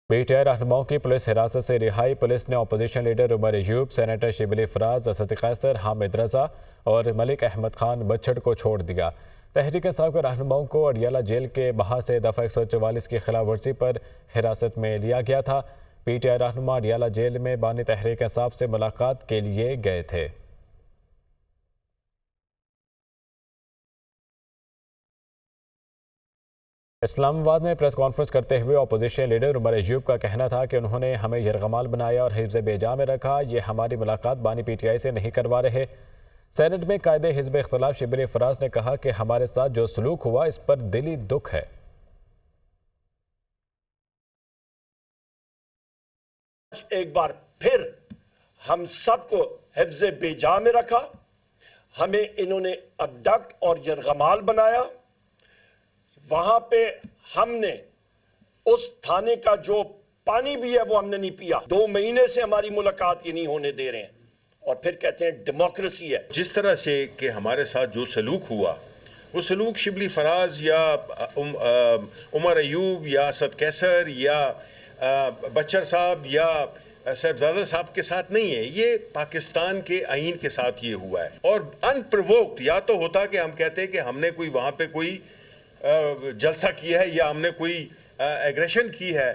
P T I رہنماؤں کی police حراست سے رہائی۔ پولیس نے opposition leader Omar Ayub, senator Shibli Faraz, Asad قیصر، حامد رضا اور ملک احمد خان بچھڑ کو چھوڑ دیا۔ تحریک انصاف کے رہنماؤں کو اڈیالہ جیل کے باہر سے دفعہ 144 کی خلاف ورزی پر حراست میں لیا گیا تھا۔ پی ٹی آئی رہنما اڈیالہ جیل میں بانی تحریک انصاف سے ملاقات کے لیے گئے تھے۔ اسلام آباد میں پریس کانفرنس کرتے ہوئے اپوزیشن لیڈر عمر ایوب کا کہنا تھا کہ انہوں نے ہمیں یرغمال بنایا اور حزب بیجا میں رکھا۔ یہ ہماری ملاقات بانی پی ٹی آئی سے نہیں کروا رہے۔ سینٹ میں قائد حزب اختلاف شبلی فراز نے کہا کہ ہمارے ساتھ جو سلوک ہوا اس پر دلی دکھ ہے۔ ایک بار پھر ہم سب کو حفظ بیجا میں رکھا، ہمیں انہوں نے ابڈکٹ اور یرغمال بنایا۔ وہاں پہ ہم نے اس تھانے کا جو پانی بھی ہے وہ ہم نے نہیں پیا۔ 2 مہینے سے ہماری ملاقات یہ نہیں ہونے دے رہے ہیں اور پھر کہتے ہیں ڈیموکریسی ہے۔ جس طرح سے کہ ہمارے ساتھ جو سلوک ہوا وہ سلوک شبلی فراز یا عمر ایوب یا اسد قیصر یا بچر صاحب یا صاحبزادہ صاحب کے ساتھ نہیں ہے، یہ پاکستان کے آئین کے ساتھ یہ ہوا ہے۔ اور ان پرووکڈ یا تو ہوتا کہ ہم کہتے کہ ہم نے کوئی وہاں پہ کوئی جلسہ کیا ہے یا ہم نے کوئی ایگریشن کی ہے،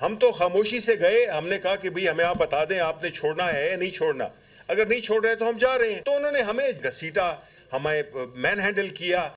ہم تو خاموشی سے گئے، ہم نے کہا کہ بھئی ہمیں آپ بتا دیں آپ نے چھوڑنا ہے یا نہیں چھوڑنا، اگر نہیں چھوڑ رہے تو ہم جا رہے ہیں۔ تو انہوں نے ہمیں گھسیٹا، ہمیں مین ہینڈل کیا۔